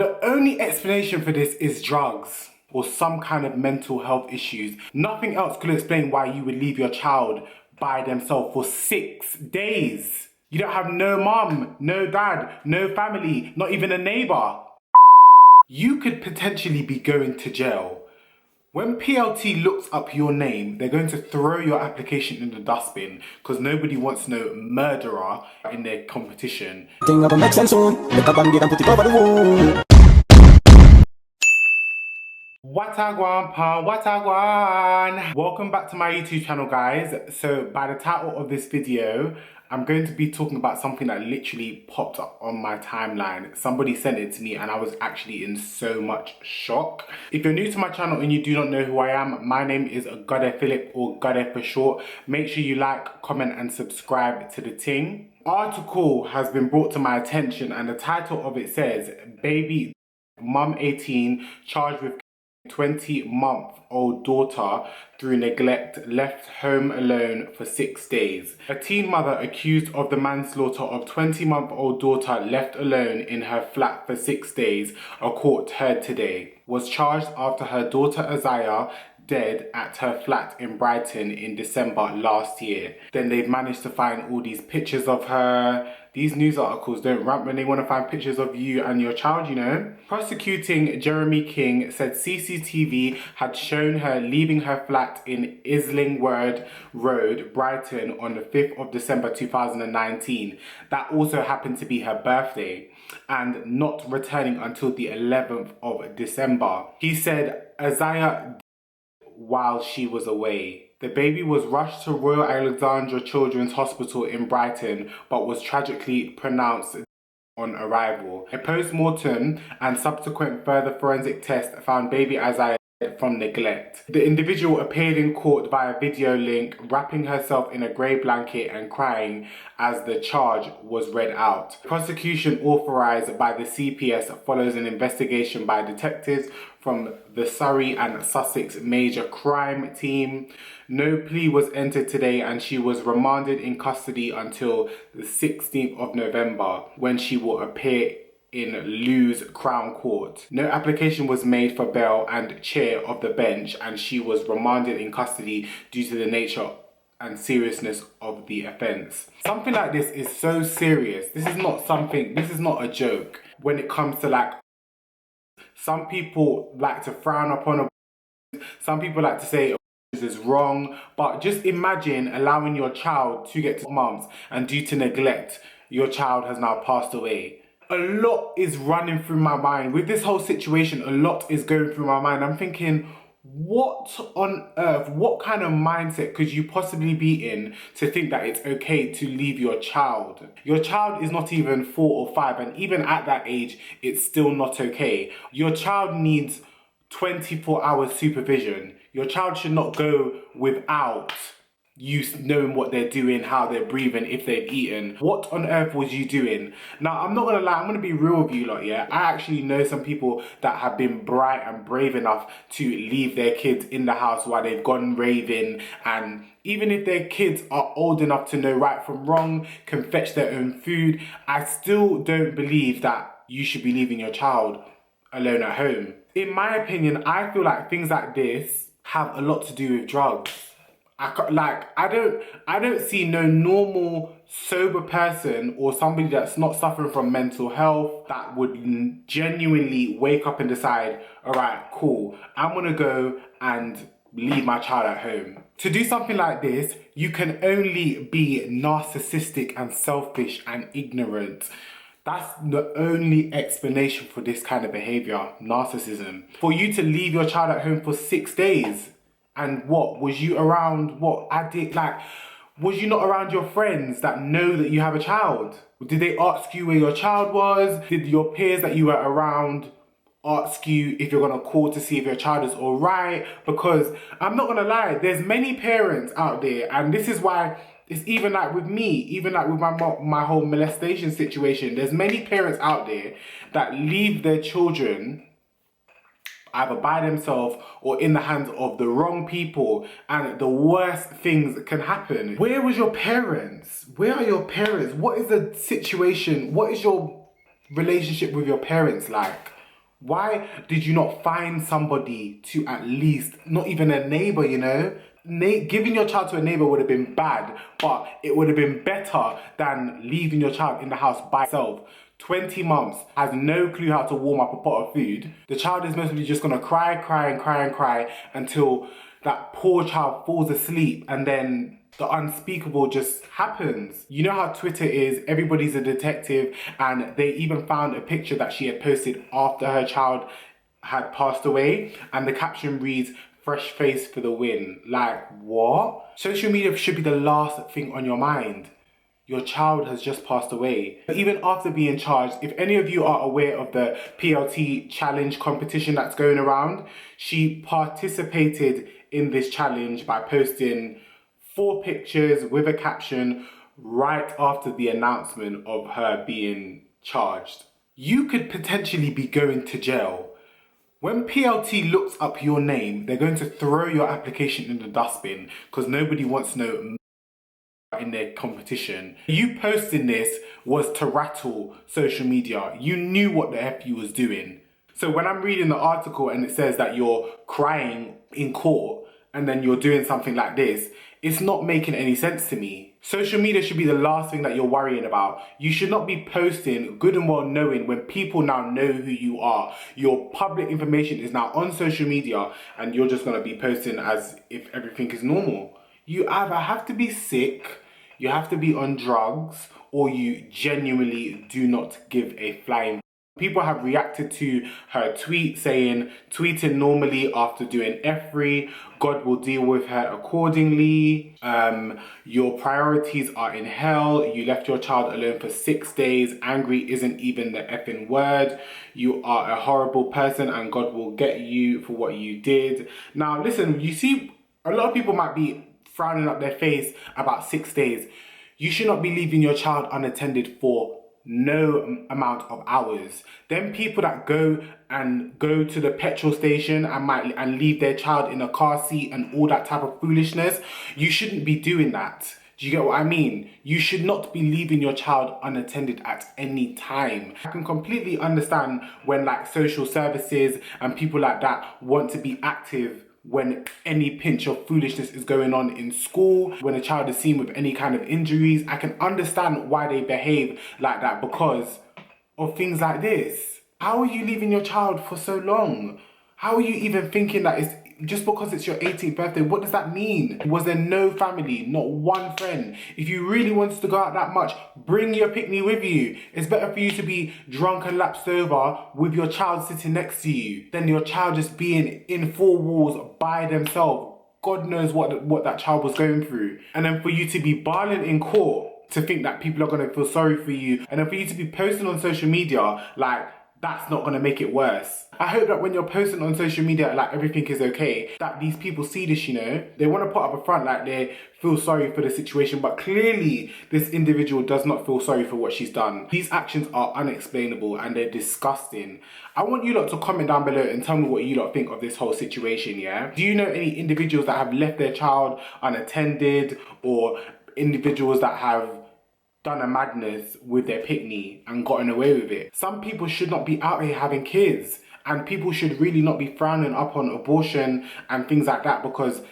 the only explanation for this is drugs or some kind of mental health issues. Nothing else could explain why you would leave your child by themselves for 6 days. You don't have no mum, no dad, no family, not even a neighbour. You could potentially be going to jail. When PLT looks up your name, they're going to throw your application in the dustbin because nobody wants no murderer in their competition. Watagwan pa, watagwan! Welcome back to my YouTube channel, guys. So by the title of this video, I'm going to be talking about something that literally popped up on my timeline. Somebody sent it to me and I was actually in so much shock. If you're new to my channel and you do not know who I am, my name is Phillip, or Gade for short. Make sure you like, comment and subscribe to the ting. Article has been brought to my attention and the title of it says, Baby Mum 18 charged with 20-month-old daughter through neglect left home alone for 6 days. A teen mother accused of the manslaughter of 20-month-old daughter left alone in her flat for 6 days, a court heard today, was charged after her daughter Isaiah dead at her flat in Brighton in December last year. Then they've managed to find all these pictures of her. These news articles don't rant when they want to find pictures of you and your child, you know. Prosecuting Jeremy King said CCTV had shown her leaving her flat in Islingworth Road, Brighton on the 5th of December 2019. That also happened to be her birthday, and not returning until the 11th of December. He said Isaiah while she was away. The baby was rushed to Royal Alexandra Children's Hospital in Brighton, but was tragically pronounced on arrival. A post-mortem and subsequent further forensic test found baby Isaiah from neglect. The individual appeared in court via video link, wrapping herself in a grey blanket and crying as the charge was read out. Prosecution authorised by the CPS follows an investigation by detectives from the Surrey and Sussex Major Crime Team. No plea was entered today and she was remanded in custody until the 16th of November, when she will appear in Lewes Crown Court. No application was made for bail and chair of the bench, and she was remanded in custody due to the nature and seriousness of the offence. Something like this is so serious. This is not a joke. When it comes to, like, some people like to frown upon some people like to say this is wrong, but just imagine allowing your child to get to months and due to neglect, your child has now passed away. A lot is running through my mind. With this whole situation, a lot is going through my mind. I'm thinking, what on earth, what kind of mindset could you possibly be in to think that it's okay to leave your child? Your child is not even 4 or 5, and even at that age, it's still not okay. Your child needs 24-hour supervision. Your child should not go without you knowing what they're doing, how they're breathing, if they've eaten. What on earth was you doing? Now, I'm not gonna lie, I'm gonna be real with you lot, yeah? I actually know some people that have been bright and brave enough to leave their kids in the house while they've gone raving, and even if their kids are old enough to know right from wrong, can fetch their own food, I still don't believe that you should be leaving your child alone at home. In my opinion, I feel like things like this have a lot to do with drugs. I don't see no normal sober person or somebody that's not suffering from mental health that would genuinely wake up and decide, all right, cool, I'm gonna go and leave my child at home. To do something like this, you can only be narcissistic and selfish and ignorant. That's the only explanation for this kind of behavior, narcissism. For you to leave your child at home for 6 days. And what, was you around, was you not around your friends that know that you have a child? Did they ask you where your child was? Did your peers that you were around ask you if you're gonna call to see if your child is all right? Because I'm not gonna lie, there's many parents out there, and this is why it's even like with me, even like with my whole molestation situation, there's many parents out there that leave their children either by themselves or in the hands of the wrong people, and the worst things can happen. Where was your parents? Where are your parents? What is the situation? What is your relationship with your parents like? Why did you not find somebody to at least, not even a neighbor, you know? Giving your child to a neighbor would have been bad, but it would have been better than leaving your child in the house by itself. 20 months, has no clue how to warm up a pot of food. The child is mostly just gonna cry, cry, and cry, and cry until that poor child falls asleep, and then the unspeakable just happens. You know how Twitter is, everybody's a detective, and they even found a picture that she had posted after her child had passed away, and the caption reads, "Fresh face for the win." Like, what? Social media should be the last thing on your mind. Your child has just passed away. Even after being charged, if any of you are aware of the PLT challenge competition that's going around, she participated in this challenge by posting 4 pictures with a caption right after the announcement of her being charged. You could potentially be going to jail. When PLT looks up your name, they're going to throw your application in the dustbin because nobody wants to know in their competition. You posting this was to rattle social media. You knew what the F you was doing. So when I'm reading the article and it says that you're crying in court and then you're doing something like this, it's not making any sense to me. Social media should be the last thing that you're worrying about. You should not be posting good and well knowing when people now know who you are. Your public information is now on social media and you're just going to be posting as if everything is normal. You either have to be sick, you have to be on drugs, or you genuinely do not give a flying. People have reacted to her tweet saying, tweeting normally after doing F3, God will deal with her accordingly. Your priorities are in hell. You left your child alone for 6 days. Angry isn't even the effing word. You are a horrible person and God will get you for what you did. Now, listen, you see, a lot of people might be frowning up their face about 6 days. You should not be leaving your child unattended for no amount of hours. Then people that go to the petrol station and leave their child in a car seat and all that type of foolishness, you shouldn't be doing that. Do you get what I mean? You should not be leaving your child unattended at any time. I can completely understand when like social services and people like that want to be active when any pinch of foolishness is going on in school, when a child is seen with any kind of injuries. I can understand why they behave like that because of things like this. How are you leaving your child for so long? How are you even thinking that it's just because it's your 18th birthday? What does that mean? Was there no family, not one friend? If you really wanted to go out that much, bring your picnic with you. It's better for you to be drunk and lapsed over with your child sitting next to you than your child just being in 4 walls by themselves. God knows what that child was going through. And then for you to be barling in court to think that people are going to feel sorry for you, and then for you to be posting on social media like that's not going to make it worse. I hope that when you're posting on social media like everything is okay, that these people see this, you know. They want to put up a front like they feel sorry for the situation, but clearly this individual does not feel sorry for what she's done. These actions are unexplainable and they're disgusting. I want you lot to comment down below and tell me what you lot think of this whole situation, yeah? Do you know any individuals that have left their child unattended, or individuals that have done a madness with their pickney and gotten away with it? Some people should not be out here having kids, and people should really not be frowning up on abortion and things like that because,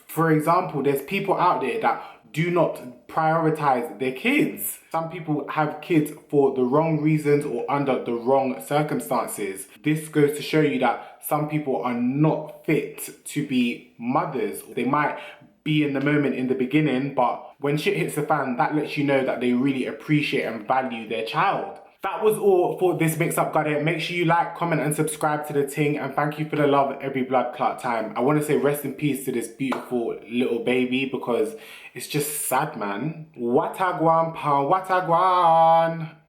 for example, there's people out there that do not prioritize their kids. Some people have kids for the wrong reasons or under the wrong circumstances. This goes to show you that some people are not fit to be mothers. They might be in the moment in the beginning, but when shit hits the fan, that lets you know that they really appreciate and value their child. That was all for this mix up, got it. Make sure you like, comment and subscribe to the ting, and thank you for the love every blood clot time. I want to say rest in peace to this beautiful little baby because it's just sad, man. Watagwan pa watagwan.